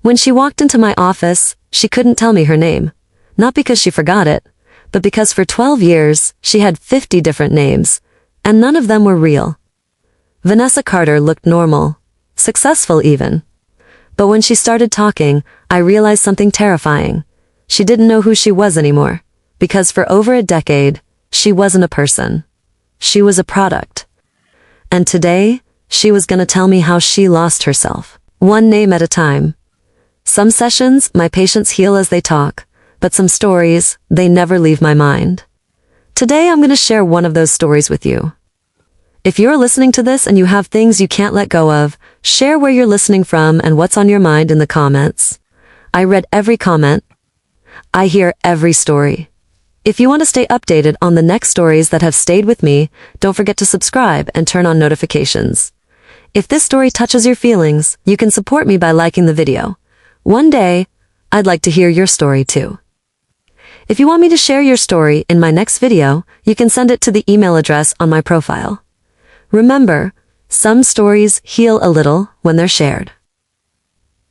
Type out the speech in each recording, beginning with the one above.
When she walked into my office, she couldn't tell me her name. Not because she forgot it, but because for 12 years, she had 50 different names, and none of them were real. Vanessa Carter looked normal, successful even. But when she started talking, I realized something terrifying. She didn't know who she was anymore, because for over a decade, she wasn't a person. She was a product. And today, she was gonna tell me how she lost herself, one name at a time. Some sessions, my patients heal as they talk, but some stories, they never leave my mind. Today, I'm gonna share one of those stories with you. If you're listening to this and you have things you can't let go of, share where you're listening from and what's on your mind in the comments. I read every comment. I hear every story. If you want to stay updated on the next stories that have stayed with me, don't forget to subscribe and turn on notifications. If this story touches your feelings, you can support me by liking the video. One day, I'd like to hear your story too. If you want me to share your story in my next video, you can send it to the email address on my profile. Remember, some stories heal a little when they're shared.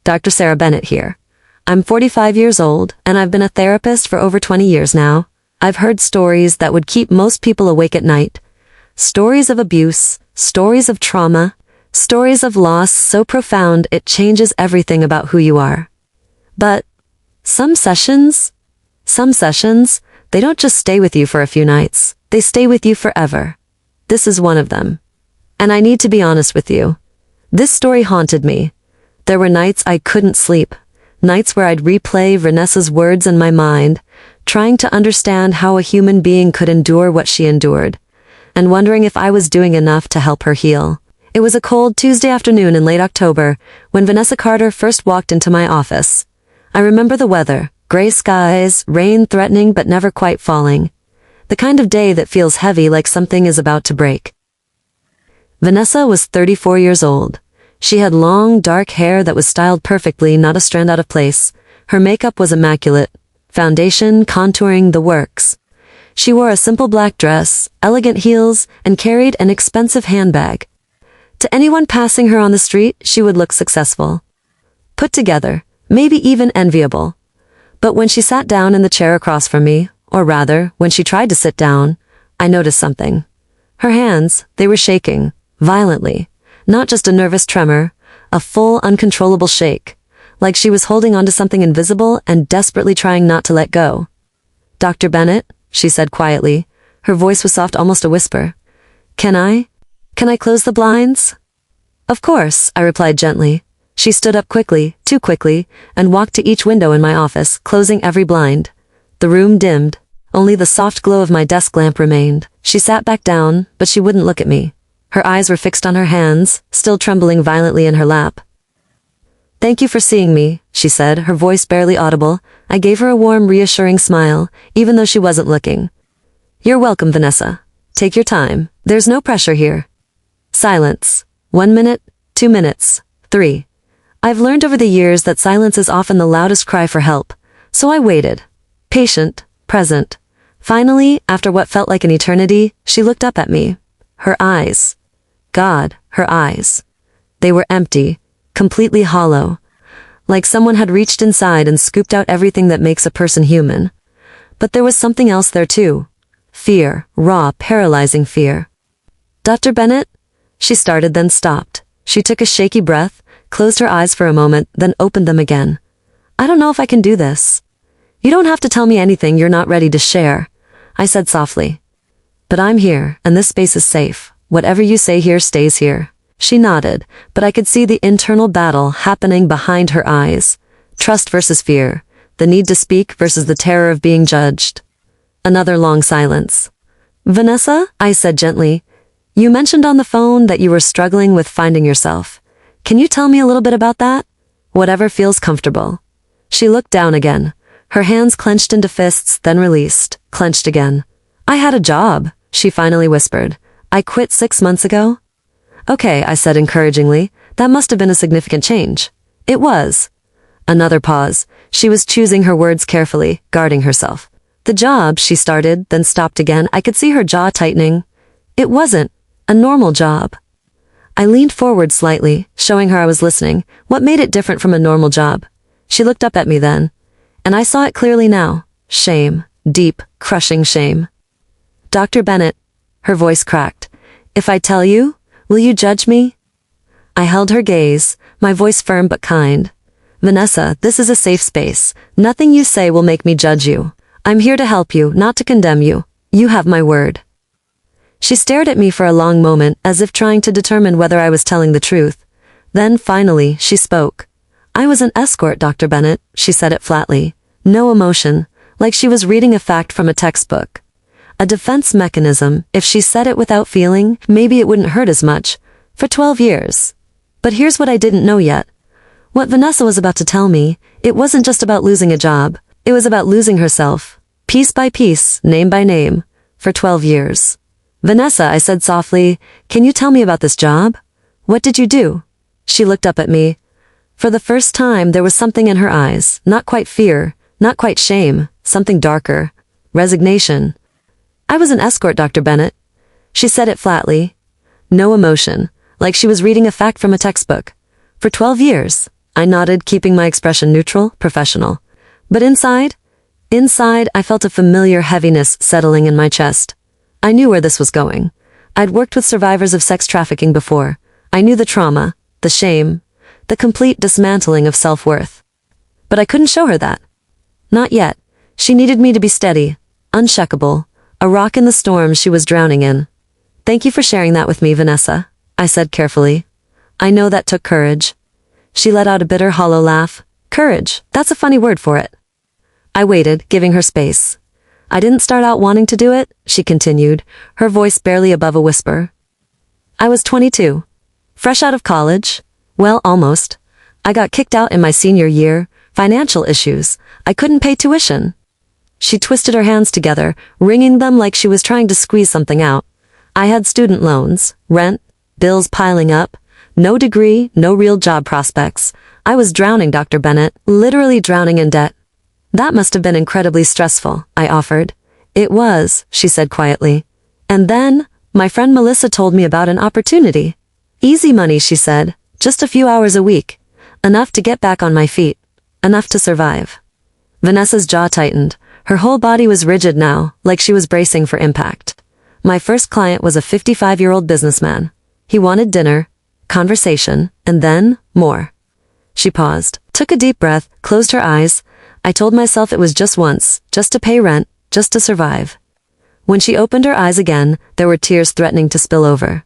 Dr. Sarah Bennett here. I'm 45 years old, and I've been a therapist for over 20 years now. I've heard stories that would keep most people awake at night. Stories of abuse, stories of trauma, stories of loss so profound it changes everything about who you are. But some sessions, they don't just stay with you for a few nights. They stay with you forever. This is one of them. And I need to be honest with you. This story haunted me. There were nights I couldn't sleep. Nights where I'd replay Vanessa's words in my mind, trying to understand how a human being could endure what she endured, and wondering if I was doing enough to help her heal. It was a cold Tuesday afternoon in late October when Vanessa Carter first walked into my office. I remember the weather, gray skies, rain threatening but never quite falling. The kind of day that feels heavy like something is about to break. Vanessa was 34 years old. She had long, dark hair that was styled perfectly, not a strand out of place. Her makeup was immaculate. Foundation, contouring, the works. She wore a simple black dress, elegant heels, and carried an expensive handbag. To anyone passing her on the street, she would look successful. Put together, maybe even enviable. But when she sat down in the chair across from me, or rather, when she tried to sit down, I noticed something. Her hands, they were shaking, violently. Not just a nervous tremor, a full, uncontrollable shake, like she was holding onto something invisible and desperately trying not to let go. "Dr. Bennett," she said quietly. Her voice was soft, almost a whisper. Can I close the blinds?" "Of course," I replied gently. She stood up quickly, too quickly, and walked to each window in my office, closing every blind. The room dimmed. Only the soft glow of my desk lamp remained. She sat back down, but she wouldn't look at me. Her eyes were fixed on her hands, still trembling violently in her lap. "Thank you for seeing me," she said, her voice barely audible. I gave her a warm, reassuring smile, even though she wasn't looking. "You're welcome, Vanessa. Take your time. There's no pressure here." Silence. 1 minute, 2 minutes, 3. I've learned over the years that silence is often the loudest cry for help, so I waited. Patient, present. Finally, after what felt like an eternity, she looked up at me. Her eyes. God, her eyes. They were empty, completely hollow, like someone had reached inside and scooped out everything that makes a person human. But there was something else there too. Fear, raw, paralyzing fear. "Dr. Bennett?" She started, then stopped. She took a shaky breath, closed her eyes for a moment, then opened them again. "I don't know if I can do this." "You don't have to tell me anything you're not ready to share," I said softly. "But I'm here, and this space is safe. Whatever you say here stays here." She nodded, but I could see the internal battle happening behind her eyes. Trust versus fear. The need to speak versus the terror of being judged. Another long silence. "Vanessa," I said gently, "you mentioned on the phone that you were struggling with finding yourself. Can you tell me a little bit about that? Whatever feels comfortable." She looked down again. Her hands clenched into fists, then released, clenched again. "I had a job," she finally whispered. "I quit 6 months ago." "Okay," I said encouragingly. "That must have been a significant change." "It was." Another pause. She was choosing her words carefully, guarding herself. "The job," she started, then stopped again. I could see her jaw tightening. "It wasn't a normal job." I leaned forward slightly, showing her I was listening. "What made it different from a normal job?" She looked up at me then, and I saw it clearly now. Shame. Deep, crushing shame. Dr. Bennett, her voice cracked. If I tell you, will you judge me? I held her gaze, my voice firm but kind. Vanessa, this is a safe space. Nothing you say will make me judge you. I'm here to help you, not to condemn you. You have my word. She stared at me for a long moment, as if trying to determine whether I was telling the truth. Then, finally, she spoke. I was an escort, Dr. Bennett, she said it flatly. No emotion, like she was reading a fact from a textbook. A defense mechanism. If she said it without feeling, maybe it wouldn't hurt as much. For 12 years. But here's what I didn't know yet. What Vanessa was about to tell me, it wasn't just about losing a job. It was about losing herself. Piece by piece, name by name. For 12 years. Vanessa, I said softly, can you tell me about this job? What did you do? She looked up at me. For the first time, there was something in her eyes. Not quite fear, not quite shame, something darker. Resignation. I was an escort, Dr. Bennett. She said it flatly. No emotion, like she was reading a fact from a textbook. For 12 years. I nodded, keeping my expression neutral, professional. But inside, I felt a familiar heaviness settling in my chest. I knew where this was going. I'd worked with survivors of sex trafficking before. I knew the trauma, the shame, the complete dismantling of self-worth. But I couldn't show her that. Not yet. She needed me to be steady, unshakable, a rock in the storm she was drowning in. Thank you for sharing that with me, Vanessa, I said carefully. I know that took courage. She let out a bitter, hollow laugh. Courage, that's a funny word for it. I waited, giving her space. I didn't start out wanting to do it, she continued, her voice barely above a whisper. I was 22. Fresh out of college. Well, almost. I got kicked out in my senior year. Financial issues. I couldn't pay tuition. She twisted her hands together, wringing them like she was trying to squeeze something out. I had student loans, rent, bills piling up. No degree, no real job prospects. I was drowning, Dr. Bennett, literally drowning in debt. That must have been incredibly stressful, I offered. It was, she said quietly. And then, my friend Melissa told me about an opportunity. Easy money, she said, just a few hours a week. Enough to get back on my feet. Enough to survive. Vanessa's jaw tightened. Her whole body was rigid now, like she was bracing for impact. My first client was a 55-year-old businessman. He wanted dinner, conversation, and then, more. She paused, took a deep breath, closed her eyes. I told myself it was just once, just to pay rent, just to survive. When she opened her eyes again, there were tears threatening to spill over.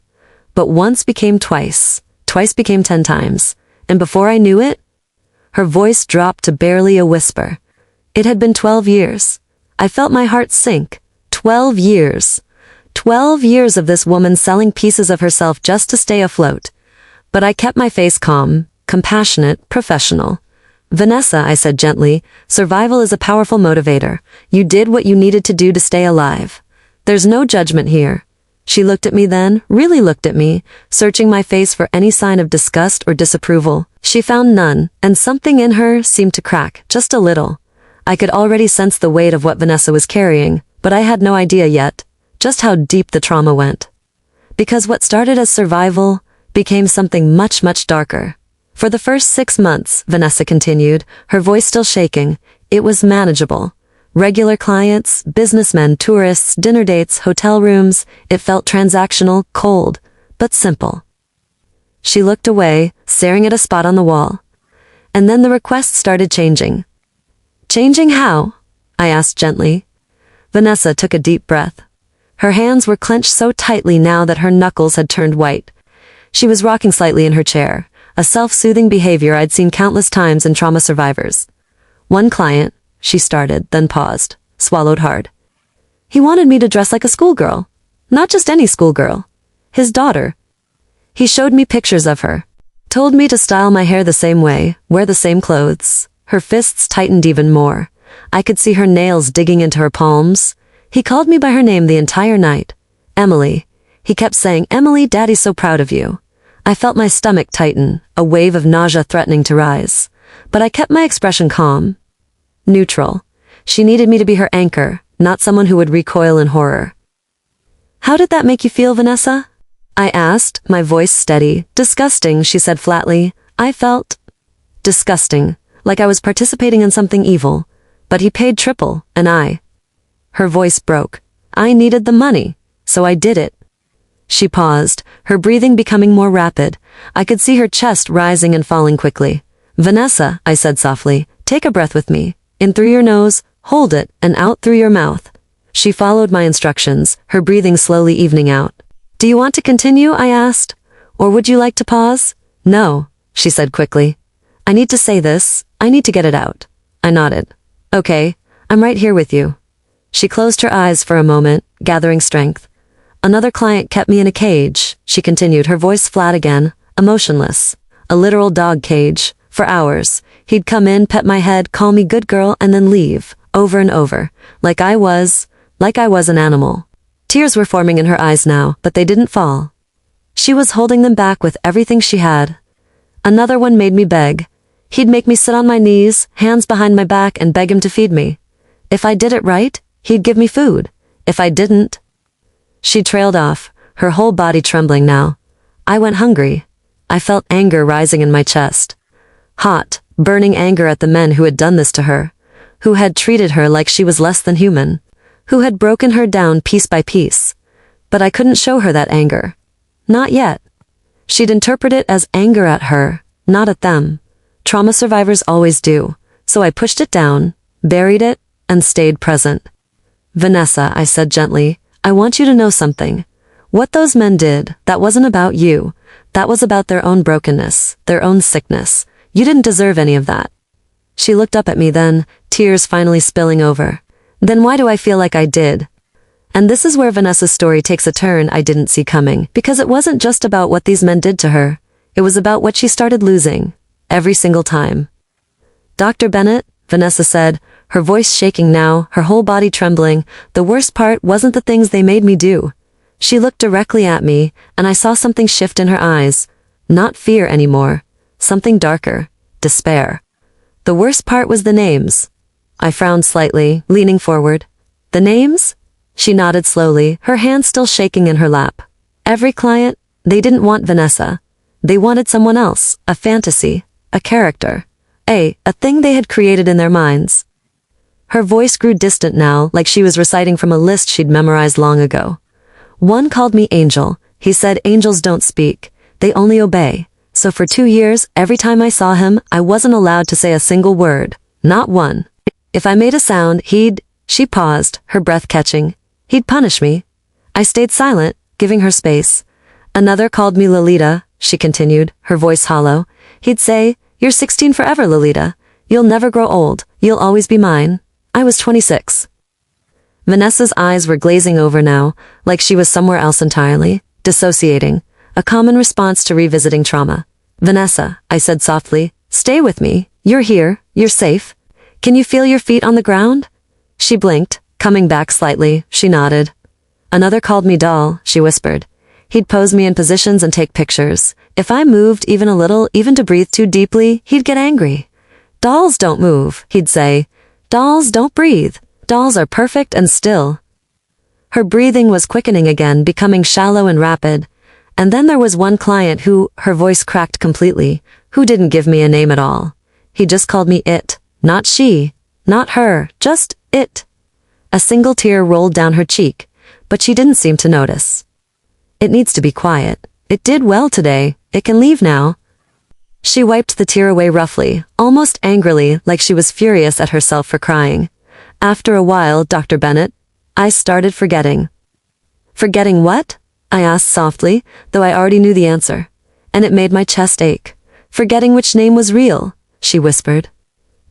But once became twice became 10 times, and before I knew it, her voice dropped to barely a whisper. It had been 12 years. I felt my heart sink. 12 years. 12 years of this woman selling pieces of herself just to stay afloat. But I kept my face calm, compassionate, professional. Vanessa, I said gently, survival is a powerful motivator. You did what you needed to do to stay alive. There's no judgment here. She looked at me then, really looked at me, searching my face for any sign of disgust or disapproval. She found none, and something in her seemed to crack, just a little. I could already sense the weight of what Vanessa was carrying, but I had no idea yet, just how deep the trauma went. Because what started as survival became something much, much darker. For the first 6 months, Vanessa continued, her voice still shaking, it was manageable. Regular clients, businessmen, tourists, dinner dates, hotel rooms, it felt transactional, cold, but simple. She looked away, staring at a spot on the wall. And then the requests started changing. Changing how? I asked gently. Vanessa took a deep breath. Her hands were clenched so tightly now that her knuckles had turned white. She was rocking slightly in her chair, a self-soothing behavior I'd seen countless times in trauma survivors. One client, she started, then paused, swallowed hard. He wanted me to dress like a schoolgirl. Not just any schoolgirl. His daughter. He showed me pictures of her. Told me to style my hair the same way, wear the same clothes. Her fists tightened even more. I could see her nails digging into her palms. He called me by her name the entire night. Emily. He kept saying, Emily, Daddy's so proud of you. I felt my stomach tighten, a wave of nausea threatening to rise. But I kept my expression calm. Neutral. She needed me to be her anchor, not someone who would recoil in horror. How did that make you feel, Vanessa? I asked, my voice steady. Disgusting, she said flatly. I felt disgusting, like I was participating in something evil. But he paid triple, and Her voice broke. I needed the money, so I did it. She paused, her breathing becoming more rapid. I could see her chest rising and falling quickly. Vanessa, I said softly, take a breath with me. In through your nose, hold it, and out through your mouth. She followed my instructions, her breathing slowly evening out. Do you want to continue? I asked. Or would you like to pause? No, she said quickly. I need to say this, I need to get it out. I nodded. Okay, I'm right here with you. She closed her eyes for a moment, gathering strength. Another client kept me in a cage, she continued, her voice flat again, emotionless. A literal dog cage. For hours. He'd come in, pet my head, call me good girl, and then leave, over and over, like I was an animal. Tears were forming in her eyes now, but they didn't fall. She was holding them back with everything she had. Another one made me beg. He'd make me sit on my knees, hands behind my back, and beg him to feed me. If I did it right, he'd give me food. If I didn't... She trailed off, her whole body trembling now. I went hungry. I felt anger rising in my chest. Hot, burning anger at the men who had done this to her, who had treated her like she was less than human, who had broken her down piece by piece. But I couldn't show her that anger. Not yet. She'd interpret it as anger at her, not at them. Trauma survivors always do, so I pushed it down, buried it, and stayed present. Vanessa, I said gently, I want you to know something. What those men did, that wasn't about you. That was about their own brokenness, their own sickness. You didn't deserve any of that. She looked up at me then, tears finally spilling over. Then why do I feel like I did? And this is where Vanessa's story takes a turn I didn't see coming, because it wasn't just about what these men did to her. It was about what she started losing. Every single time. Dr. Bennett, Vanessa said, her voice shaking now, her whole body trembling, the worst part wasn't the things they made me do. She looked directly at me, and I saw something shift in her eyes. Not fear anymore. Something darker. Despair. The worst part was the names. I frowned slightly, leaning forward. The names? She nodded slowly, her hand still shaking in her lap. Every client, they didn't want Vanessa. They wanted someone else, a fantasy, a character, a thing they had created in their minds. Her voice grew distant now, like she was reciting from a list she'd memorized long ago. One called me Angel. He said angels don't speak, they only obey. So for 2 years, every time I saw him, I wasn't allowed to say a single word. Not one. If I made a sound, she paused, her breath catching. He'd punish me. I stayed silent, giving her space. Another called me Lolita, she continued, her voice hollow. He'd say, you're 16 forever, Lolita. You'll never grow old. You'll always be mine. I was 26. Vanessa's eyes were glazing over now, like she was somewhere else entirely, dissociating. A common response to revisiting trauma. Vanessa, I said softly, stay with me. You're here. You're safe. Can you feel your feet on the ground? She blinked, coming back slightly. She nodded. Another called me doll, she whispered. He'd pose me in positions and take pictures. If I moved even a little, even to breathe too deeply, he'd get angry. Dolls don't move, he'd say. Dolls don't breathe. Dolls are perfect and still. Her breathing was quickening again, becoming shallow and rapid. And then there was one client who, her voice cracked completely, who didn't give me a name at all. He just called me it. Not she. Not her. Just it. A single tear rolled down her cheek, but she didn't seem to notice. It needs to be quiet. It did well today. It can leave now. She wiped the tear away roughly, almost angrily, like she was furious at herself for crying. After a while, Dr. Bennett, I started forgetting. Forgetting what? I asked softly, though I already knew the answer. And it made my chest ache. Forgetting which name was real, she whispered.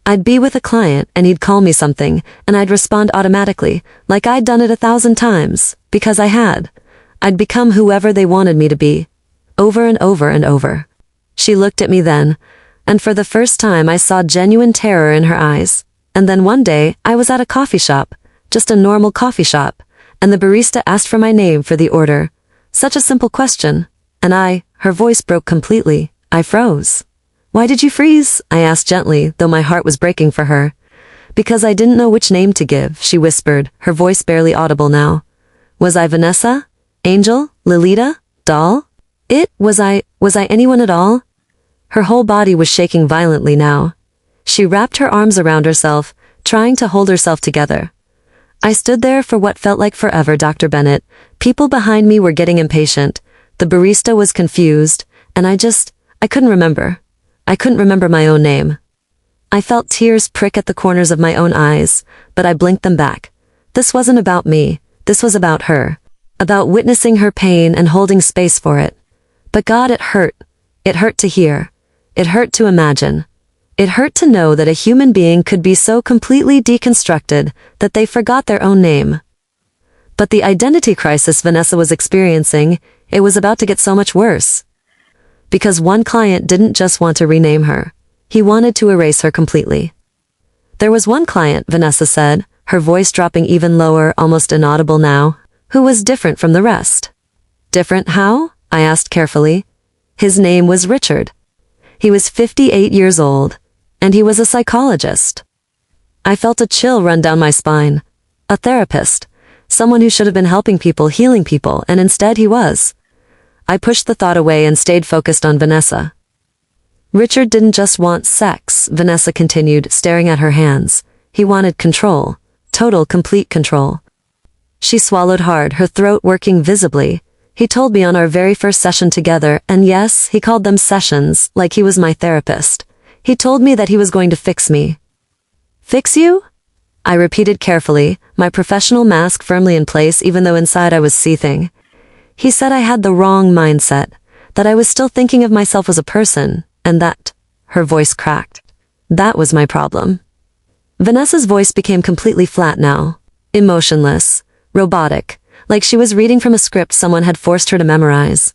I'd be with a client and he'd call me something, and I'd respond automatically, like I'd done it 1,000 times, because I had. I'd become whoever they wanted me to be. Over and over and over. She looked at me then, and for the first time I saw genuine terror in her eyes. And then one day, I was at a coffee shop, just a normal coffee shop, and the barista asked for my name for the order. Such a simple question. And her voice broke completely. I froze. Why did you freeze? I asked gently, though my heart was breaking for her. Because I didn't know which name to give, she whispered, her voice barely audible now. Was I Vanessa? Angel? Lolita? Doll? Was I anyone at all? Her whole body was shaking violently now. She wrapped her arms around herself, trying to hold herself together. I stood there for what felt like forever, Dr. Bennett. People behind me were getting impatient. The barista was confused, and I couldn't remember. I couldn't remember my own name. I felt tears prick at the corners of my own eyes, but I blinked them back. This wasn't about me. This was about her. About witnessing her pain and holding space for it. But God, it hurt. It hurt to hear. It hurt to imagine. It hurt to know that a human being could be so completely deconstructed that they forgot their own name. But the identity crisis Vanessa was experiencing, it was about to get so much worse. Because one client didn't just want to rename her. He wanted to erase her completely. There was one client, Vanessa said, her voice dropping even lower, almost inaudible now, who was different from the rest. Different how? I asked carefully. His name was Richard. He was 58 years old, and he was a psychologist. I felt a chill run down my spine. A therapist. Someone who should have been helping people, healing people, and instead he was. I pushed the thought away and stayed focused on Vanessa. Richard didn't just want sex, Vanessa continued, staring at her hands. He wanted control. Total, complete control. She swallowed hard, her throat working visibly. He told me on our very first session together, and yes, he called them sessions, like he was my therapist. He told me that he was going to fix me. Fix you? I repeated carefully, my professional mask firmly in place even though inside I was seething. He said I had the wrong mindset, that I was still thinking of myself as a person, and that, her voice cracked. That was my problem. Vanessa's voice became completely flat now, emotionless, robotic, like she was reading from a script someone had forced her to memorize.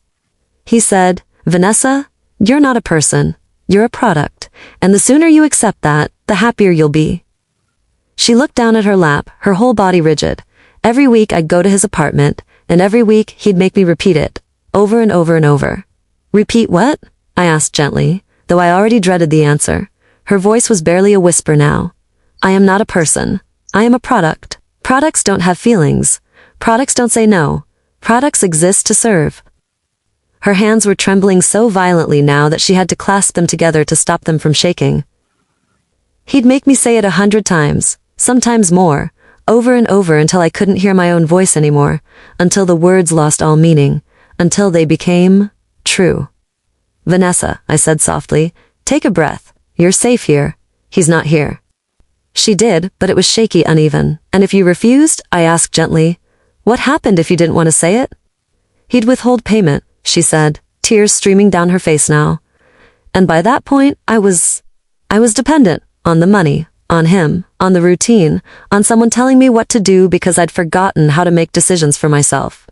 He said, Vanessa, you're not a person, you're a product, and the sooner you accept that, the happier you'll be. She looked down at her lap, her whole body rigid. Every week I'd go to his apartment, and every week he'd make me repeat it, over and over and over. Repeat what? I asked gently, though I already dreaded the answer. Her voice was barely a whisper now. I am not a person. I am a product. Products don't have feelings. Products don't say no. Products exist to serve. Her hands were trembling so violently now that she had to clasp them together to stop them from shaking. He'd make me say it 100 times, sometimes more, over and over until I couldn't hear my own voice anymore, until the words lost all meaning, until they became true. Vanessa, I said softly, take a breath. You're safe here. He's not here. She did, but it was shaky, uneven. And if you refused, I asked gently, what happened if you didn't want to say it? He'd withhold payment, she said, tears streaming down her face now. And by that point, I was dependent on the money, on him, on the routine, on someone telling me what to do because I'd forgotten how to make decisions for myself.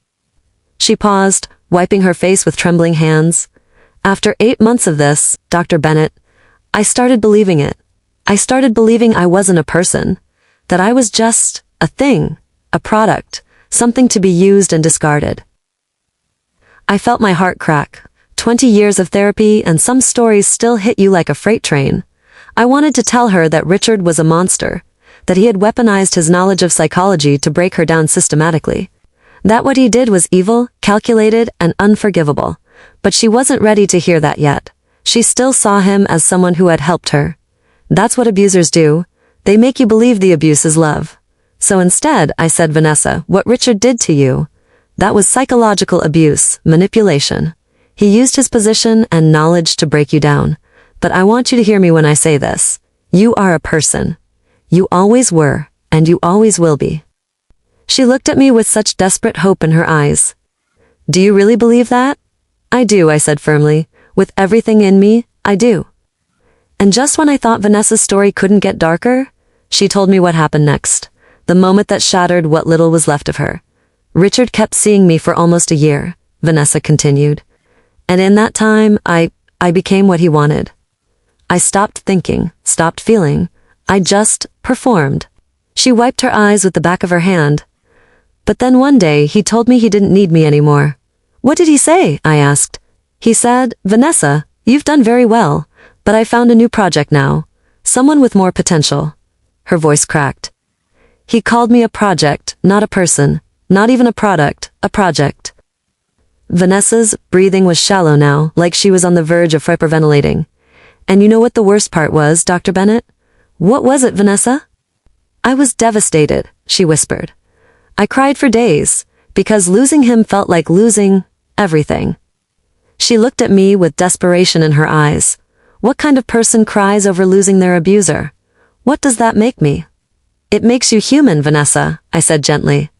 She paused, wiping her face with trembling hands. After 8 months of this, Dr. Bennett, I started believing it. I started believing I wasn't a person, that I was just a thing, a product, something to be used and discarded. I felt my heart crack. 20 years of therapy and some stories still hit you like a freight train. I wanted to tell her that Richard was a monster, that he had weaponized his knowledge of psychology to break her down systematically. That what he did was evil, calculated, and unforgivable. But she wasn't ready to hear that yet. She still saw him as someone who had helped her. That's what abusers do. They make you believe the abuse is love. So instead, I said, Vanessa, what Richard did to you, that was psychological abuse, manipulation. He used his position and knowledge to break you down. But I want you to hear me when I say this. You are a person. You always were, and you always will be. She looked at me with such desperate hope in her eyes. Do you really believe that? I do, I said firmly. With everything in me, I do. And just when I thought Vanessa's story couldn't get darker, she told me what happened next. The moment that shattered what little was left of her. Richard kept seeing me for almost a year, Vanessa continued. And in that time, I became what he wanted. I stopped thinking, stopped feeling. I just performed. She wiped her eyes with the back of her hand. But then one day, he told me he didn't need me anymore. What did he say? I asked. He said, Vanessa, you've done very well, but I found a new project now. Someone with more potential. Her voice cracked. He called me a project, not a person, not even a product, a project. Vanessa's breathing was shallow now, like she was on the verge of hyperventilating. And you know what the worst part was, Dr. Bennett? What was it, Vanessa? I was devastated, she whispered. I cried for days, because losing him felt like losing everything. She looked at me with desperation in her eyes. What kind of person cries over losing their abuser? What does that make me? It makes you human, Vanessa, I said gently.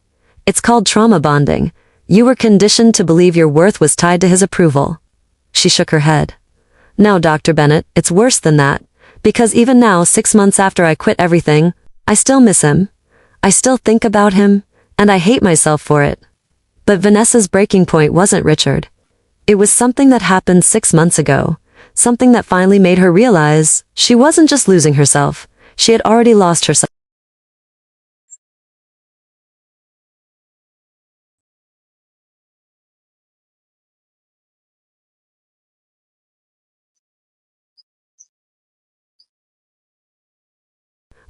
It's called trauma bonding. You were conditioned to believe your worth was tied to his approval. She shook her head. No, Dr. Bennett, it's worse than that. Because even now, 6 months after I quit everything, I still miss him. I still think about him, and I hate myself for it. But Vanessa's breaking point wasn't Richard. It was something that happened 6 months ago. Something that finally made her realize she wasn't just losing herself. She had already lost herself.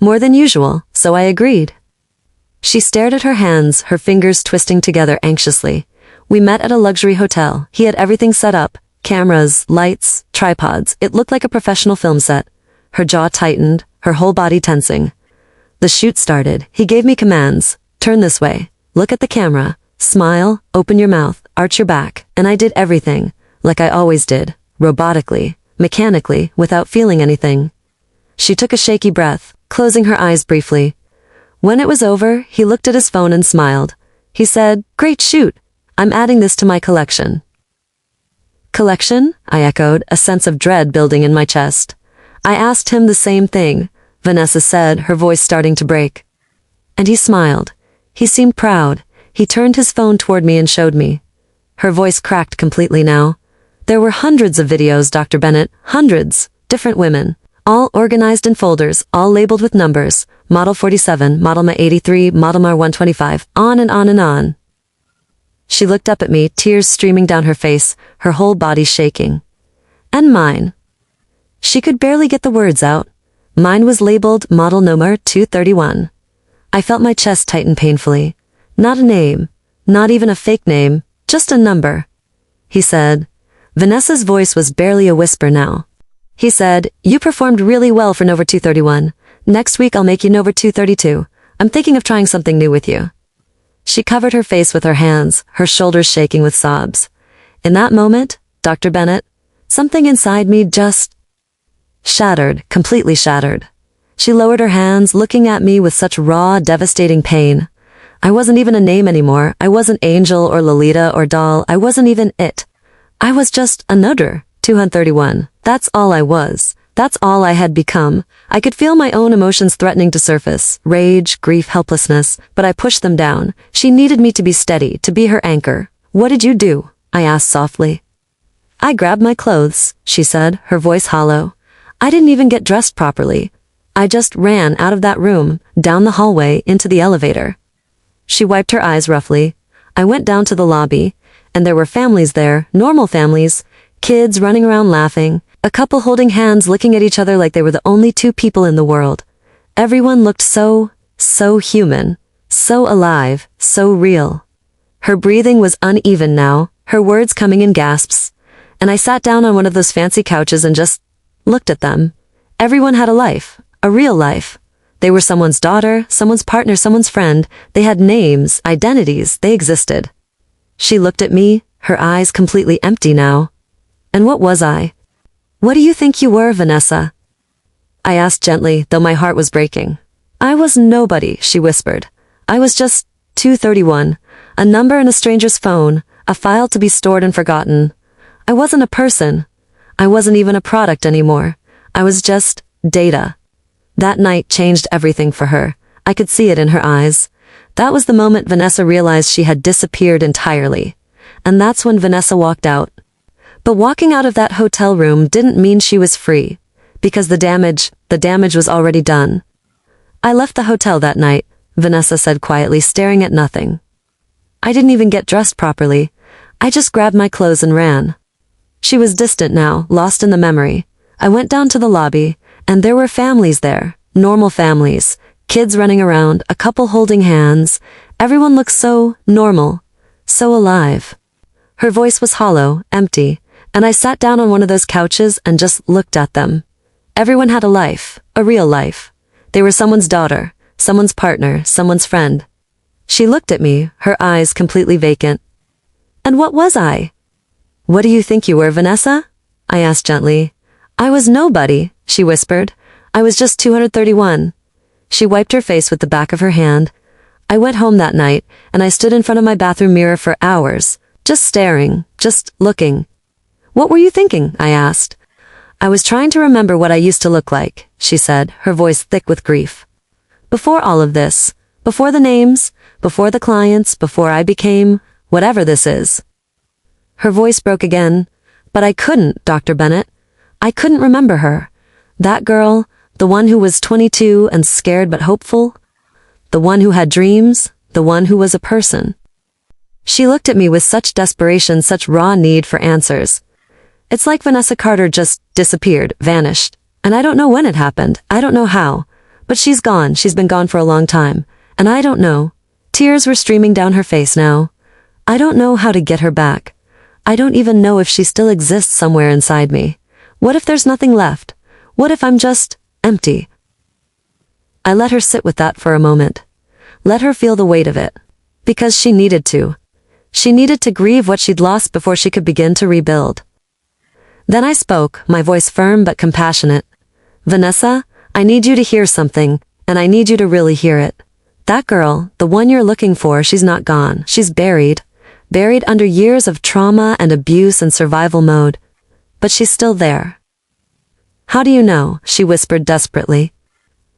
More than usual, so I agreed. She stared at her hands, her fingers twisting together anxiously. We met at a luxury hotel. He had everything set up. Cameras, lights, tripods. It looked like a professional film set. Her jaw tightened, her whole body tensing. The shoot started. He gave me commands. Turn this way. Look at the camera. Smile, open your mouth, arch your back. And I did everything, like I always did, robotically, mechanically, without feeling anything. She took a shaky breath, closing her eyes briefly. When it was over, he looked at his phone and smiled. He said, "Great shoot. I'm adding this to my collection." Collection? I echoed, a sense of dread building in my chest. I asked him the same thing, Vanessa said, her voice starting to break. And he smiled. He seemed proud. He turned his phone toward me and showed me. Her voice cracked completely now. There were hundreds of videos, Dr. Bennett, hundreds, different women. All organized in folders, all labeled with numbers, Model 47, Model Ma 83, Model Mar 125, on and on and on. She looked up at me, tears streaming down her face, her whole body shaking. And mine. She could barely get the words out. Mine was labeled Model Number 231. I felt my chest tighten painfully. Not a name, not even a fake name, just a number. He said. Vanessa's voice was barely a whisper now. He said, "You performed really well for Nova 231. Next week I'll make you Nova 232. I'm thinking of trying something new with you." She covered her face with her hands, her shoulders shaking with sobs. In that moment, Dr. Bennett, something inside me just shattered, completely shattered. She lowered her hands, looking at me with such raw, devastating pain. I wasn't even a name anymore. I wasn't Angel or Lolita or Doll. I wasn't even it. I was just another 231. That's all I was. That's all I had become. I could feel my own emotions threatening to surface. Rage, grief, helplessness. But I pushed them down. She needed me to be steady, to be her anchor. "What did you do?" I asked softly. "I grabbed my clothes," she said, her voice hollow. "I didn't even get dressed properly. I just ran out of that room, down the hallway, into the elevator." She wiped her eyes roughly. I went down to the lobby, and there were families there, normal families, kids running around laughing, a couple holding hands looking at each other like they were the only two people in the world. Everyone looked so human, so alive, so real. Her breathing was uneven now, her words coming in gasps, and I sat down on one of those fancy couches and just looked at them. Everyone had a life, a real life. They were someone's daughter, someone's partner, someone's friend. They had names, identities, they existed. She looked at me, her eyes completely empty now. And what was I? "What do you think you were, Vanessa?" I asked gently, though my heart was breaking. "I was nobody," she whispered. "I was just 231, a number in a stranger's phone, a file to be stored and forgotten. I wasn't a person. I wasn't even a product anymore. I was just data." That night changed everything for her. I could see it in her eyes. That was the moment Vanessa realized she had disappeared entirely. And that's when Vanessa walked out. But walking out of that hotel room didn't mean she was free, because the damage was already done. "I left the hotel that night," Vanessa said quietly, staring at nothing. "I didn't even get dressed properly. I just grabbed my clothes and ran." She was distant now, lost in the memory. I went down to the lobby, and there were families there, normal families, kids running around, a couple holding hands. Everyone looked so normal, so alive. Her voice was hollow, empty, and I sat down on one of those couches and just looked at them. Everyone had a life, a real life. They were someone's daughter, someone's partner, someone's friend. She looked at me, her eyes completely vacant. And what was I? What do you think you were, Vanessa? I asked gently. I was nobody, she whispered. I was just 231. She wiped her face with the back of her hand. I went home that night, and I stood in front of my bathroom mirror for hours, just staring, just looking. What were you thinking? I asked. I was trying to remember what I used to look like, she said, her voice thick with grief. Before all of this, before the names, before the clients, before I became whatever this is. Her voice broke again, but I couldn't, Dr. Bennett. I couldn't remember her. That girl, the one who was 22 and scared but hopeful. The one who had dreams, the one who was a person. She looked at me with such desperation, such raw need for answers. It's like Vanessa Carter just disappeared, vanished. And I don't know when it happened, I don't know how. But she's gone, she's been gone for a long time. And I don't know. Tears were streaming down her face now. I don't know how to get her back. I don't even know if she still exists somewhere inside me. What if there's nothing left? What if I'm just empty? I let her sit with that for a moment. Let her feel the weight of it. Because she needed to. She needed to grieve what she'd lost before she could begin to rebuild. Then I spoke, my voice firm but compassionate. Vanessa, I need you to hear something, and I need you to really hear it. That girl, the one you're looking for, she's not gone. She's buried. Buried under years of trauma and abuse and survival mode. But she's still there. How do you know? She whispered desperately.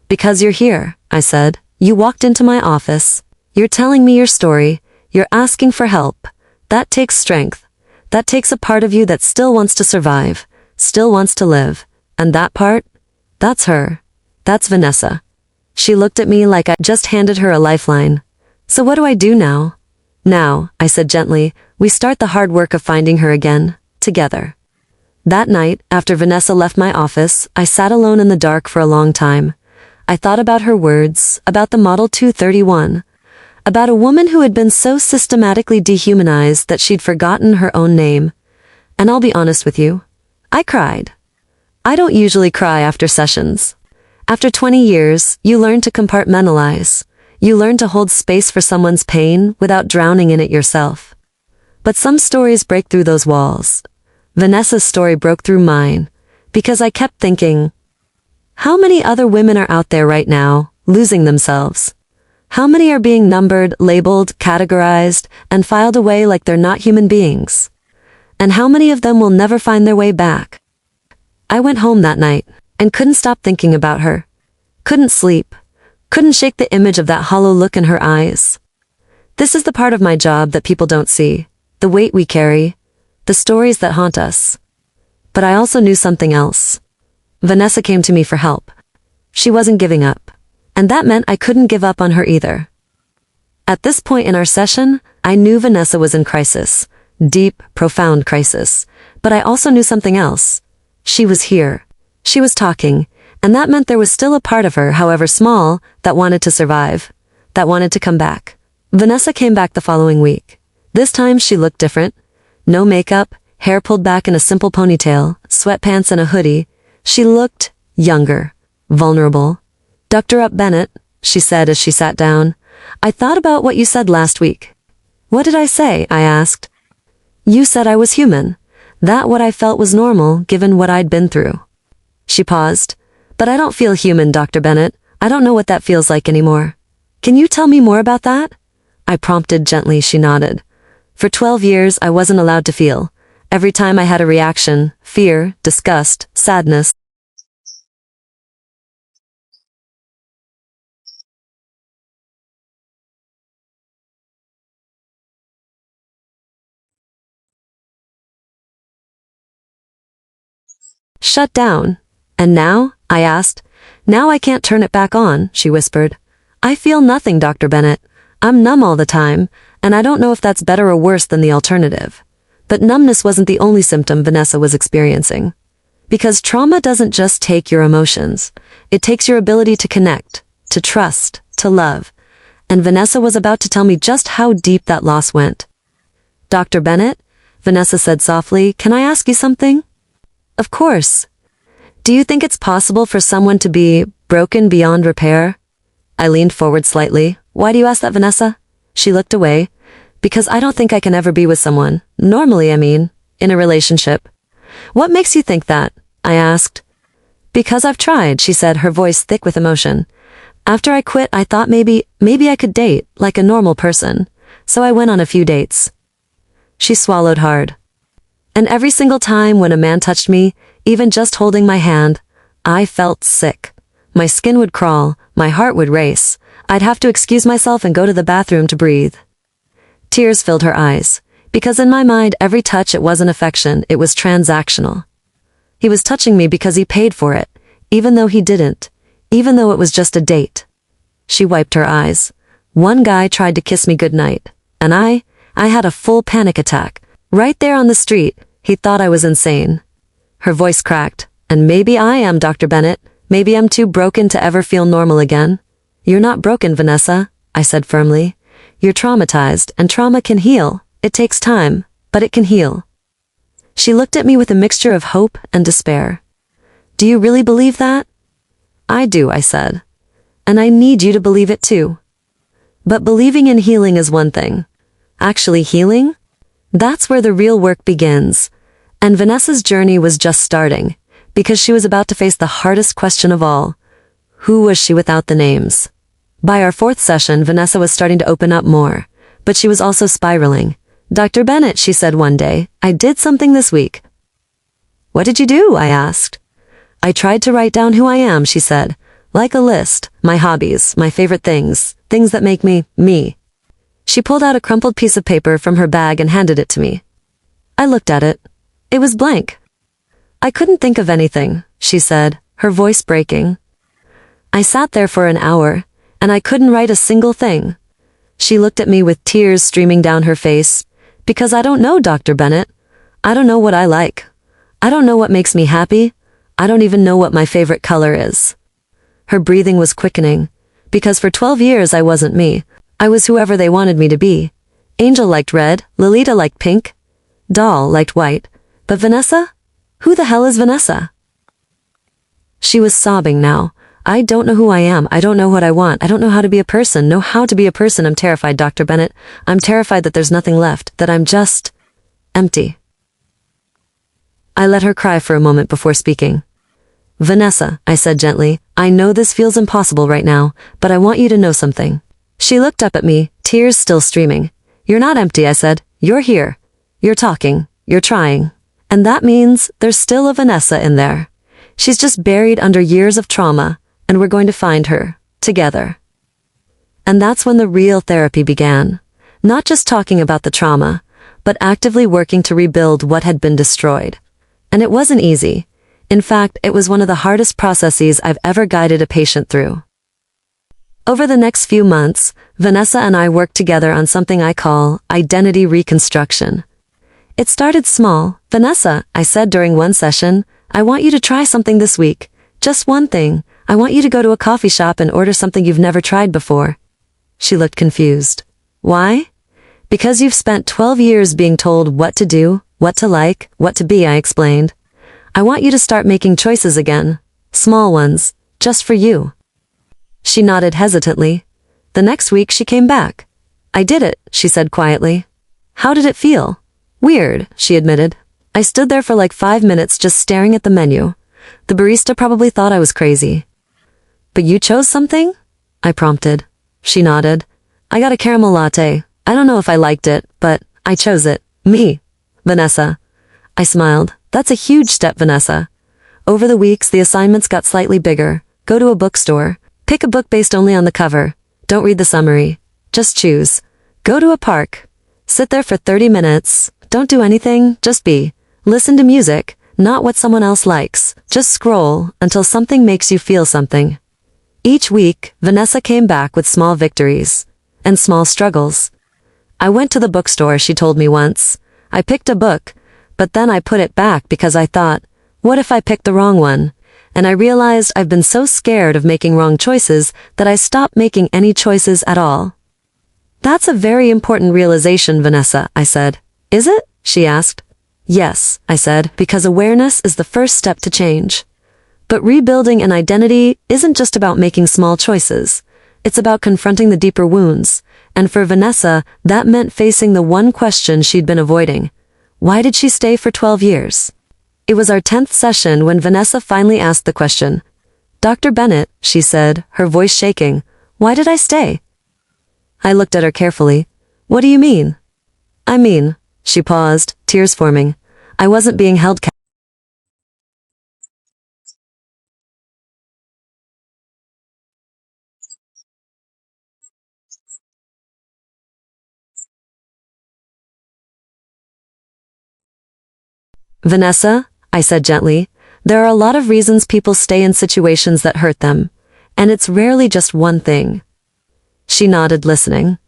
Because you're here, I said. You walked into my office. You're telling me your story. You're asking for help. That takes strength. That takes a part of you that still wants to survive, still wants to live. And that part? That's her. That's Vanessa. She looked at me like I just handed her a lifeline. So what do I do now? Now, I said gently, we start the hard work of finding her again, together. That night, after Vanessa left my office, I sat alone in the dark for a long time. I thought about her words, about the Model 231, about a woman who had been so systematically dehumanized that she'd forgotten her own name. And I'll be honest with you, I cried. I don't usually cry after sessions. After 20 years, you learn to compartmentalize. You learn to hold space for someone's pain without drowning in it yourself. But some stories break through those walls. Vanessa's story broke through mine, because I kept thinking, how many other women are out there right now, losing themselves? How many are being numbered, labeled, categorized, and filed away like they're not human beings? And how many of them will never find their way back? I went home that night, and couldn't stop thinking about her. Couldn't sleep. Couldn't shake the image of that hollow look in her eyes. This is the part of my job that people don't see, the weight we carry, the stories that haunt us. But I also knew something else. Vanessa came to me for help. She wasn't giving up. And that meant I couldn't give up on her either. At this point in our session, I knew Vanessa was in crisis. Deep, profound crisis. But I also knew something else. She was here. She was talking. And that meant there was still a part of her, however small, that wanted to survive. That wanted to come back. Vanessa came back the following week. This time she looked different. No makeup, hair pulled back in a simple ponytail, sweatpants and a hoodie. She looked younger, vulnerable. Dr. Bennett, she said as she sat down, I thought about what you said last week. What did I say? I asked. You said I was human. That what I felt was normal, given what I'd been through. She paused. But I don't feel human, Dr. Bennett. I don't know what that feels like anymore. Can you tell me more about that? I prompted gently. She nodded. For 12 years, I wasn't allowed to feel. Every time I had a reaction, fear, disgust, sadness. Shut down. And now? I asked. Now I can't turn it back on, she whispered. I feel nothing, Dr. Bennett. I'm numb all the time, and I don't know if that's better or worse than the alternative. But numbness wasn't the only symptom Vanessa was experiencing. Because trauma doesn't just take your emotions. It takes your ability to connect, to trust, to love. And Vanessa was about to tell me just how deep that loss went. Dr. Bennett, Vanessa said softly, can I ask you something? Of course. Do you think it's possible for someone to be broken beyond repair? I leaned forward slightly. Why do you ask that, Vanessa? She looked away. Because I don't think I can ever be with someone. Normally, I mean, in a relationship. What makes you think that? I asked. Because I've tried, she said, her voice thick with emotion. After I quit, I thought maybe I could date, like a normal person. So I went on a few dates. She swallowed hard. And every single time when a man touched me, even just holding my hand, I felt sick. My skin would crawl, my heart would race. I'd have to excuse myself and go to the bathroom to breathe. Tears filled her eyes, because in my mind every touch it wasn't affection, it was transactional. He was touching me because he paid for it, even though he didn't, even though it was just a date. She wiped her eyes. One guy tried to kiss me goodnight, and I had a full panic attack. Right there on the street, he thought I was insane. Her voice cracked. And maybe I am, Dr. Bennett. Maybe I'm too broken to ever feel normal again. You're not broken, Vanessa, I said firmly. You're traumatized, and trauma can heal. It takes time, but it can heal. She looked at me with a mixture of hope and despair. Do you really believe that? I do, I said. And I need you to believe it too. But believing in healing is one thing. Actually healing? That's where the real work begins. And Vanessa's journey was just starting, because she was about to face the hardest question of all. Who was she without the names? By our 4th session, Vanessa was starting to open up more, but she was also spiraling. Dr. Bennett, she said one day, I did something this week. What did you do? I asked. I tried to write down who I am, she said. Like a list, my hobbies, my favorite things that make me, me. She pulled out a crumpled piece of paper from her bag and handed it to me. I looked at it. It was blank. I couldn't think of anything, she said, her voice breaking. I sat there for an hour, and I couldn't write a single thing. She looked at me with tears streaming down her face. Because I don't know, Dr. Bennett. I don't know what I like. I don't know what makes me happy. I don't even know what my favorite color is. Her breathing was quickening. Because for 12 years I wasn't me. I was whoever they wanted me to be. Angel liked red, Lolita liked pink, Doll liked white. But Vanessa? Who the hell is Vanessa? She was sobbing now. I don't know who I am. I don't know what I want. I don't know how to be a person. Know how to be a person. I'm terrified, Dr. Bennett. I'm terrified that there's nothing left, that I'm just empty. I let her cry for a moment before speaking. Vanessa, I said gently, I know this feels impossible right now, but I want you to know something. She looked up at me, tears still streaming. You're not empty, I said. You're here. You're talking. You're trying. And that means there's still a Vanessa in there. She's just buried under years of trauma, and we're going to find her, together. And that's when the real therapy began. Not just talking about the trauma, but actively working to rebuild what had been destroyed. And it wasn't easy. In fact, it was one of the hardest processes I've ever guided a patient through. Over the next few months, Vanessa and I worked together on something I call identity reconstruction. It started small. Vanessa, I said during one session, I want you to try something this week. Just one thing. I want you to go to a coffee shop and order something you've never tried before. She looked confused. Why? Because you've spent 12 years being told what to do, what to like, what to be, I explained. I want you to start making choices again. Small ones. Just for you. She nodded hesitantly. The next week she came back. I did it, she said quietly. How did it feel? Weird, she admitted. I stood there for like 5 minutes just staring at the menu. The barista probably thought I was crazy. But you chose something? I prompted. She nodded. I got a caramel latte. I don't know if I liked it, but I chose it. Me. Vanessa. I smiled. That's a huge step, Vanessa. Over the weeks, the assignments got slightly bigger. Go to a bookstore. Pick a book based only on the cover. Don't read the summary. Just choose. Go to a park. Sit there for 30 minutes. Don't do anything, just be. Listen to music, not what someone else likes. Just scroll until something makes you feel something. Each week, Vanessa came back with small victories. And small struggles. I went to the bookstore, she told me once. I picked a book, but then I put it back because I thought, what if I picked the wrong one? And I realized I've been so scared of making wrong choices that I stopped making any choices at all. That's a very important realization, Vanessa, I said. Is it? She asked. Yes, I said, because awareness is the first step to change. But rebuilding an identity isn't just about making small choices. It's about confronting the deeper wounds. And for Vanessa, that meant facing the one question she'd been avoiding. Why did she stay for 12 years? It was our 10th session when Vanessa finally asked the question. Dr. Bennett, she said, her voice shaking, why did I stay? I looked at her carefully. What do you mean? I mean, she paused, tears forming. I wasn't being held captive. Vanessa, I said gently, there are a lot of reasons people stay in situations that hurt them, and it's rarely just one thing. She nodded, listening.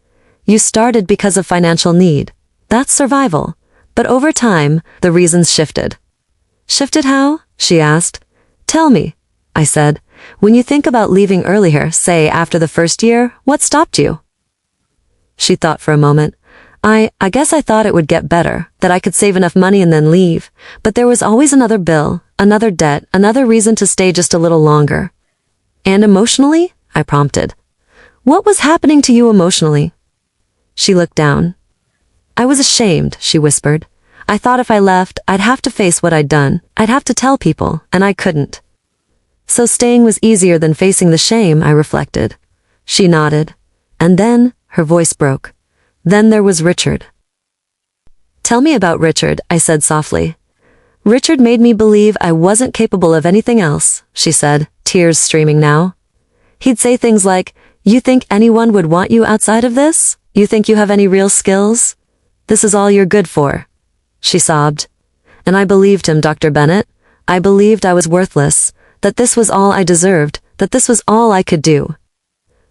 You started because of financial need. That's survival. But over time, the reasons shifted. Shifted how? She asked. Tell me, I said. When you think about leaving earlier, say after the first year, what stopped you? She thought for a moment. I guess I thought it would get better, that I could save enough money and then leave, but there was always another bill, another debt, another reason to stay just a little longer. And emotionally? I prompted. What was happening to you emotionally? She looked down. I was ashamed, she whispered. I thought if I left, I'd have to face what I'd done. I'd have to tell people, and I couldn't. So staying was easier than facing the shame, I reflected. She nodded. And then, her voice broke. Then there was Richard. Tell me about Richard, I said softly. Richard made me believe I wasn't capable of anything else, she said, tears streaming now. He'd say things like, you think anyone would want you outside of this? You think you have any real skills? This is all you're good for. She sobbed. And I believed him, Dr. Bennett. I believed I was worthless, that this was all I deserved, that this was all I could do.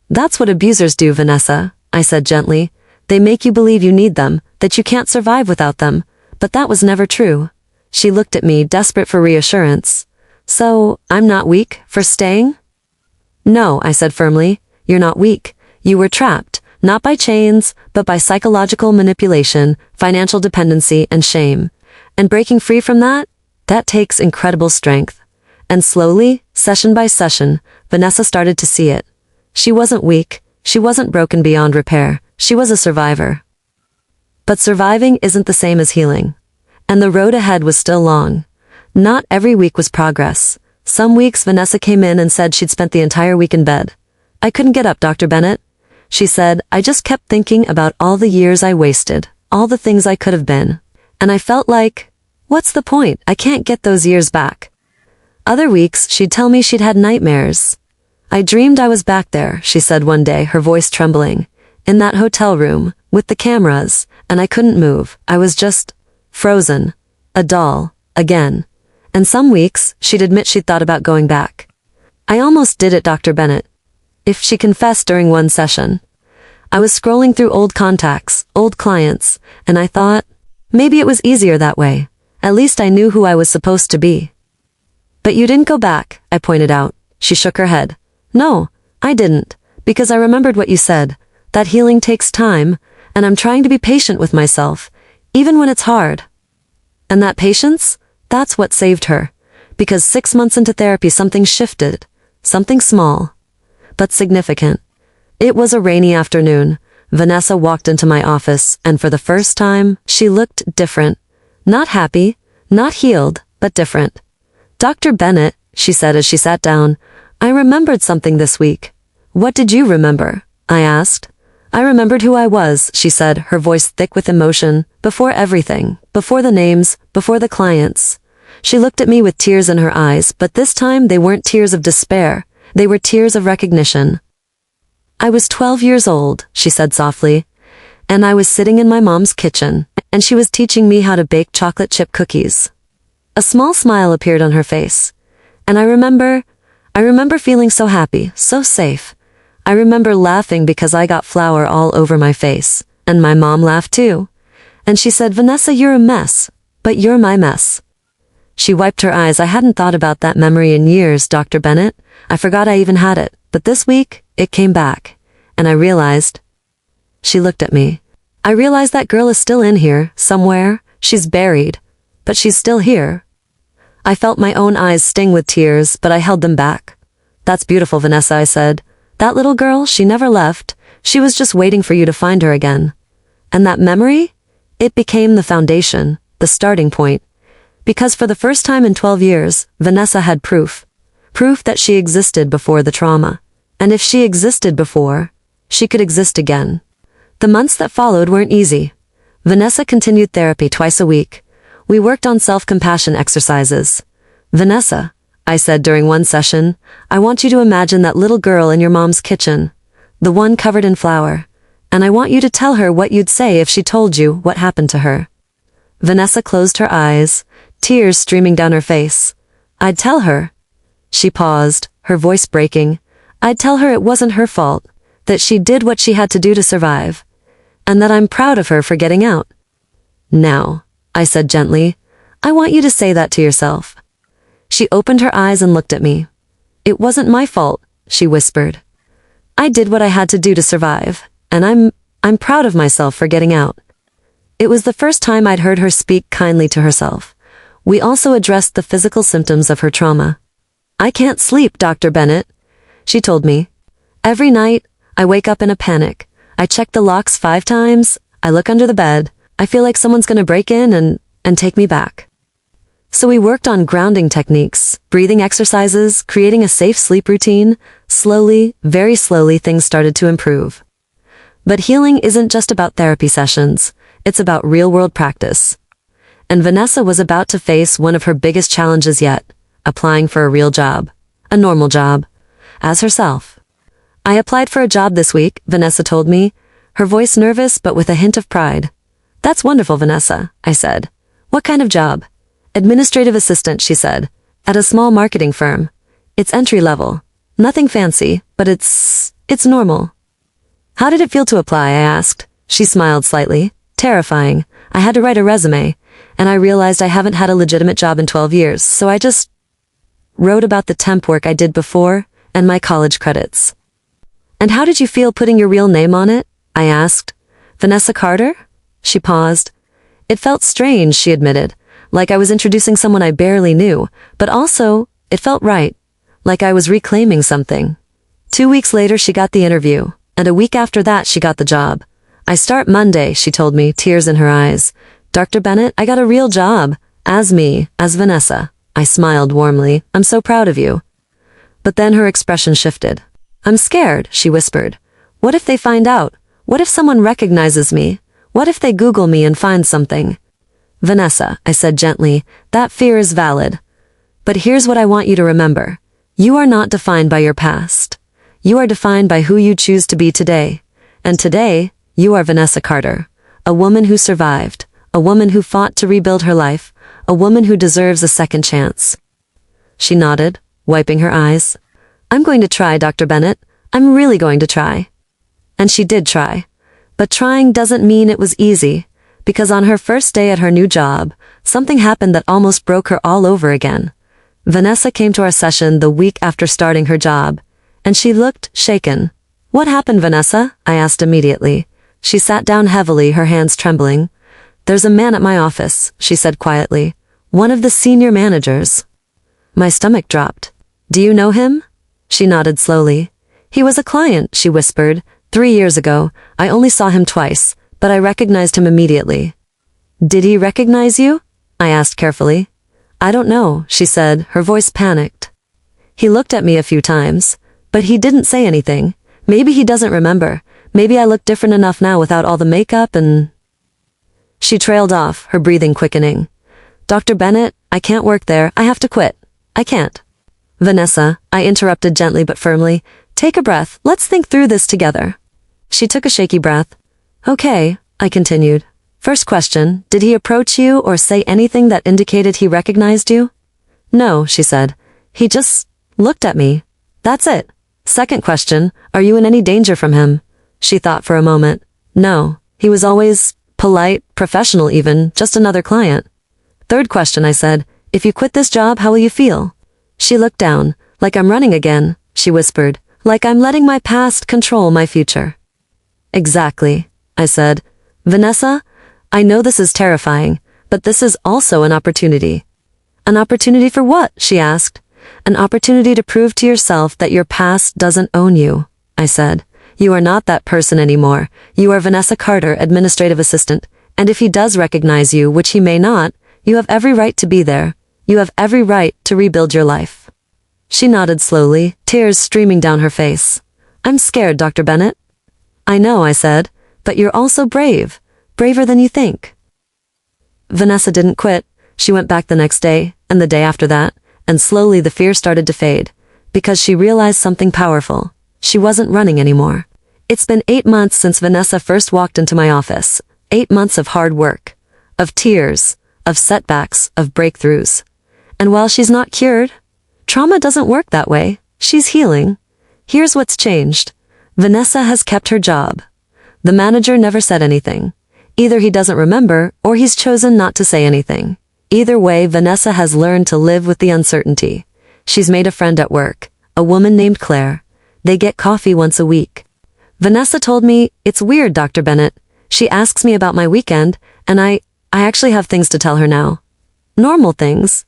That's what abusers do, Vanessa, I said gently. They make you believe you need them, that you can't survive without them, but that was never true. She looked at me, desperate for reassurance. So, I'm not weak for staying? No, I said firmly, you're not weak. You were trapped, not by chains, but by psychological manipulation, financial dependency, and shame. And breaking free from that takes incredible strength. And slowly, session by session, Vanessa started to see it. She wasn't weak, she wasn't broken beyond repair. She was a survivor. But surviving isn't the same as healing. And the road ahead was still long. Not every week was progress. Some weeks Vanessa came in and said she'd spent the entire week in bed. I couldn't get up, Dr. Bennett. She said, I just kept thinking about all the years I wasted, all the things I could have been. And I felt like, what's the point? I can't get those years back. Other weeks, she'd tell me she'd had nightmares. I dreamed I was back there, she said one day, her voice trembling. In that hotel room, with the cameras, and I couldn't move. I was just frozen, a doll, again. And some weeks, she'd admit she'd thought about going back. I almost did it, Dr. Bennett. If she confessed during one session. I was scrolling through old contacts, old clients, and I thought, maybe it was easier that way. At least I knew who I was supposed to be. But you didn't go back, I pointed out. She shook her head. No, I didn't, because I remembered what you said. That healing takes time, and I'm trying to be patient with myself, even when it's hard. And that patience, that's what saved her. Because 6 months into therapy something shifted. Something small, but significant. It was a rainy afternoon. Vanessa walked into my office, and for the first time, she looked different. Not happy, not healed, but different. Dr. Bennett, she said as she sat down, I remembered something this week. What did you remember? I asked. I remembered who I was, she said, her voice thick with emotion, before everything, before the names, before the clients. She looked at me with tears in her eyes, but this time they weren't tears of despair. They were tears of recognition. I was 12 years old, she said softly, and I was sitting in my mom's kitchen, and she was teaching me how to bake chocolate chip cookies. A small smile appeared on her face, and I remember feeling so happy, so safe. I remember laughing because I got flour all over my face, and my mom laughed too. And she said, Vanessa, you're a mess, but you're my mess. She wiped her eyes. I hadn't thought about that memory in years, Dr. Bennett. I forgot I even had it, but this week, it came back, and I realized. She looked at me. I realized that girl is still in here, somewhere. She's buried, but she's still here. I felt my own eyes sting with tears, but I held them back. That's beautiful, Vanessa, I said. That little girl, she never left. She was just waiting for you to find her again. And that memory? It became the foundation, the starting point. Because for the first time in 12 years, Vanessa had proof. Proof that she existed before the trauma. And if she existed before, she could exist again. The months that followed weren't easy. Vanessa continued therapy twice a week. We worked on self-compassion exercises. Vanessa, I said during one session, I want you to imagine that little girl in your mom's kitchen, the one covered in flour, and I want you to tell her what you'd say if she told you what happened to her. Vanessa closed her eyes, tears streaming down her face. I'd tell her. She paused, her voice breaking. I'd tell her it wasn't her fault, that she did what she had to do to survive, and that I'm proud of her for getting out. Now, I said gently, I want you to say that to yourself. She opened her eyes and looked at me. It wasn't my fault, she whispered. I did what I had to do to survive, and I'm proud of myself for getting out. It was the first time I'd heard her speak kindly to herself. We also addressed the physical symptoms of her trauma. I can't sleep, Dr. Bennett, she told me. Every night, I wake up in a panic. I check the locks 5 times, I look under the bed, I feel like someone's gonna break in and take me back. So we worked on grounding techniques, breathing exercises, creating a safe sleep routine. Slowly, very slowly, things started to improve. But healing isn't just about therapy sessions, it's about real-world practice. And Vanessa was about to face one of her biggest challenges yet, applying for a real job, a normal job, as herself. I applied for a job this week, Vanessa told me, her voice nervous but with a hint of pride. That's wonderful, Vanessa, I said. What kind of job? Administrative assistant, she said, at a small marketing firm. It's entry level. Nothing fancy, but it's normal. How did it feel to apply, I asked. She smiled slightly. Terrifying. I had to write a resume, and I realized I haven't had a legitimate job in 12 years, so I just wrote about the temp work I did before and my college credits. And how did you feel putting your real name on it? I asked. Vanessa Carter? She paused. It felt strange, she admitted, like I was introducing someone I barely knew, but also, it felt right, like I was reclaiming something. 2 weeks later she got the interview, and a week after that she got the job. I start Monday, she told me, tears in her eyes. Dr. Bennett, I got a real job. As me, as Vanessa. I smiled warmly. I'm so proud of you. But then her expression shifted. I'm scared, she whispered. What if they find out? What if someone recognizes me? What if they Google me and find something? Vanessa, I said gently, that fear is valid. But here's what I want you to remember. You are not defined by your past. You are defined by who you choose to be today. And today, you are Vanessa Carter, a woman who survived, a woman who fought to rebuild her life, a woman who deserves a second chance. She nodded, wiping her eyes. I'm going to try, Dr. Bennett. I'm really going to try. And she did try. But trying doesn't mean it was easy, because on her first day at her new job, something happened that almost broke her all over again. Vanessa came to our session the week after starting her job, and she looked shaken. What happened, Vanessa? I asked immediately. She sat down heavily, her hands trembling. There's a man at my office, she said quietly. One of the senior managers. My stomach dropped. Do you know him? She nodded slowly. He was a client, she whispered. 3 years ago, I only saw him twice, but I recognized him immediately. Did he recognize you? I asked carefully. I don't know, she said, her voice panicked. He looked at me a few times, but he didn't say anything. Maybe he doesn't remember. Maybe I look different enough now without all the makeup and... She trailed off, her breathing quickening. Dr. Bennett, I can't work there. I have to quit. I can't. Vanessa, I interrupted gently but firmly. Take a breath. Let's think through this together. She took a shaky breath. Okay, I continued. First question, did he approach you or say anything that indicated he recognized you? No, she said. He just looked at me. That's it. Second question, are you in any danger from him? She thought for a moment. No, he was always polite, professional even, just another client. Third question, I said, if you quit this job, how will you feel? She looked down. Like I'm running again, she whispered. Like I'm letting my past control my future. Exactly, I said. Vanessa, I know this is terrifying, but this is also an opportunity. An opportunity for what? She asked. An opportunity to prove to yourself that your past doesn't own you, I said. You are not that person anymore. You are Vanessa Carter, administrative assistant, and if he does recognize you, which he may not, you have every right to be there. You have every right to rebuild your life. She nodded slowly, tears streaming down her face. I'm scared, Dr. Bennett. I know, I said, but you're also brave. Braver than you think. Vanessa didn't quit. She went back the next day, and the day after that, and slowly the fear started to fade, because she realized something powerful. She wasn't running anymore. It's been 8 months since Vanessa first walked into my office. 8 months of hard work, of tears, of setbacks, of breakthroughs. And while she's not cured, trauma doesn't work that way. She's healing. Here's what's changed. Vanessa has kept her job. The manager never said anything. Either he doesn't remember, or he's chosen not to say anything. Either way, Vanessa has learned to live with the uncertainty. She's made a friend at work, a woman named Claire. They get coffee once a week. Vanessa told me, it's weird, Dr. Bennett. She asks me about my weekend, and I actually have things to tell her now. Normal things.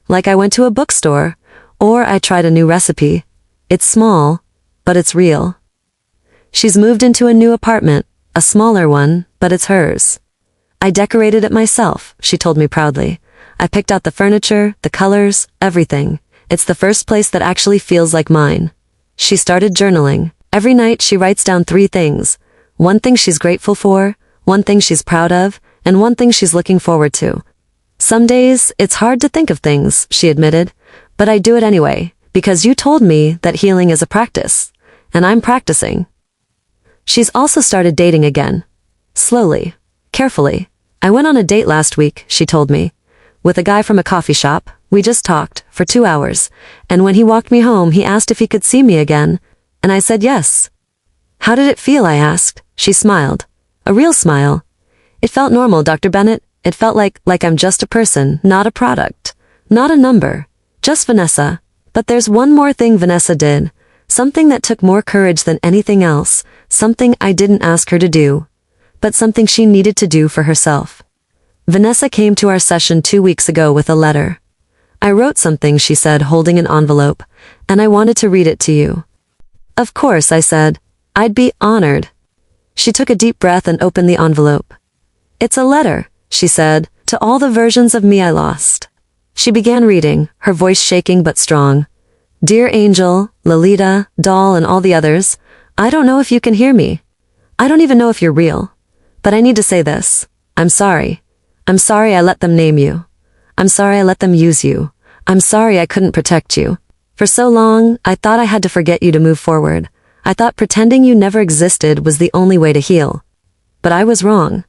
Like I went to a bookstore, or I tried a new recipe. It's small, but it's real. She's moved into a new apartment, a smaller one, but it's hers. I decorated it myself, she told me proudly. I picked out the furniture, the colors, everything. It's the first place that actually feels like mine. She started journaling. Every night she writes down 3 things. 1 thing she's grateful for, 1 thing she's proud of, and 1 thing she's looking forward to. Some days, it's hard to think of things, she admitted, but I do it anyway, because you told me that healing is a practice, and I'm practicing. She's also started dating again. Slowly. Carefully. I went on a date last week, she told me. With a guy from a coffee shop. We just talked, for 2 hours, and when he walked me home he asked if he could see me again, and I said yes. How did it feel, I asked. She smiled. A real smile. It felt normal, Dr. Bennett. It felt like I'm just a person, not a product. Not a number. Just Vanessa. But there's one more thing Vanessa did. Something that took more courage than anything else. Something I didn't ask her to do. But something she needed to do for herself. Vanessa came to our session 2 weeks ago with a letter. I wrote something, she said, holding an envelope, and I wanted to read it to you. Of course, I said. I'd be honored. She took a deep breath and opened the envelope. It's a letter, she said, to all the versions of me I lost. She began reading, her voice shaking but strong. Dear Angel, Lolita, Doll, and all the others, I don't know if you can hear me. I don't even know if you're real. But I need to say this. I'm sorry. I'm sorry I let them name you. I'm sorry I let them use you. I'm sorry I couldn't protect you. For so long, I thought I had to forget you to move forward. I thought pretending you never existed was the only way to heal. But I was wrong.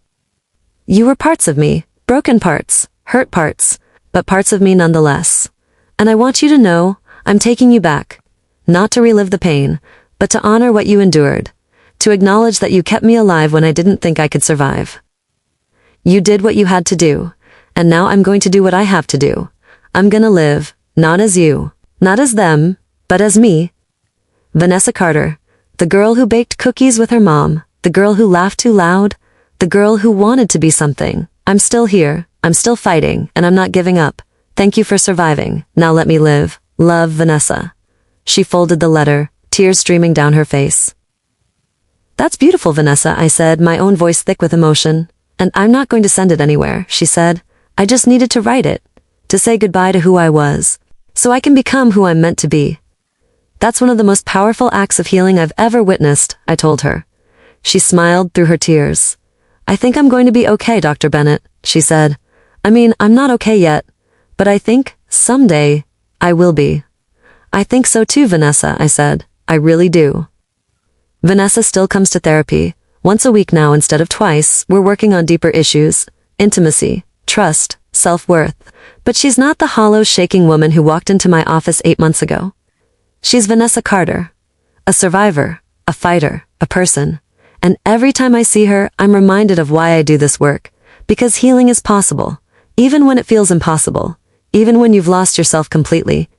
You were parts of me, broken parts, hurt parts, but parts of me nonetheless. And I want you to know, I'm taking you back. Not to relive the pain, but to honor what you endured. To acknowledge that you kept me alive when I didn't think I could survive. You did what you had to do, and now I'm going to do what I have to do. I'm gonna live, not as you, not as them, but as me. Vanessa Carter, the girl who baked cookies with her mom, the girl who laughed too loud, the girl who wanted to be something. I'm still here, I'm still fighting, and I'm not giving up. Thank you for surviving. Now let me live. Love, Vanessa. She folded the letter, tears streaming down her face. That's beautiful, Vanessa, I said, my own voice thick with emotion. And I'm not going to send it anywhere, she said. I just needed to write it. To say goodbye to who I was. So I can become who I'm meant to be. That's one of the most powerful acts of healing I've ever witnessed, I told her. She smiled through her tears. I think I'm going to be okay, Dr. Bennett, she said. I mean, I'm not okay yet. But I think, someday, I will be. I think so too, Vanessa, I said. I really do. Vanessa still comes to therapy. Once a week now instead of twice. We're working on deeper issues. Intimacy, trust, self-worth. But she's not the hollow, shaking woman who walked into my office 8 months ago. She's Vanessa Carter. A survivor, a fighter, a person. And every time I see her, I'm reminded of why I do this work. Because healing is possible. Even when it feels impossible. Even when you've lost yourself completely.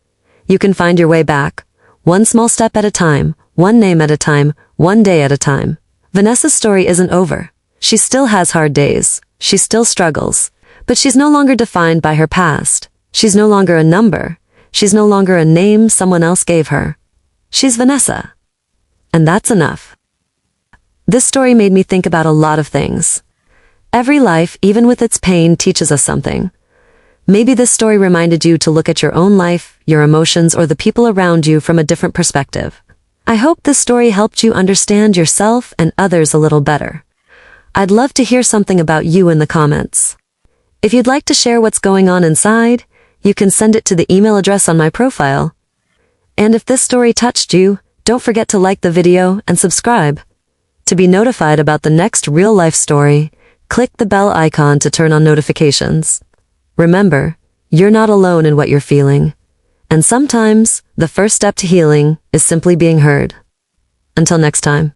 You can find your way back. One small step at a time. One name at a time. One day at a time. Vanessa's story isn't over. She still has hard days. She still struggles. But she's no longer defined by her past. She's no longer a number. She's no longer a name someone else gave her. She's Vanessa. And that's enough. This story made me think about a lot of things. Every life, even with its pain, teaches us something. Maybe this story reminded you to look at your own life, your emotions, or the people around you from a different perspective. I hope this story helped you understand yourself and others a little better. I'd love to hear something about you in the comments. If you'd like to share what's going on inside, you can send it to the email address on my profile. And if this story touched you, don't forget to like the video and subscribe. To be notified about the next real-life story, click the bell icon to turn on notifications. Remember, you're not alone in what you're feeling. And sometimes, the first step to healing is simply being heard. Until next time.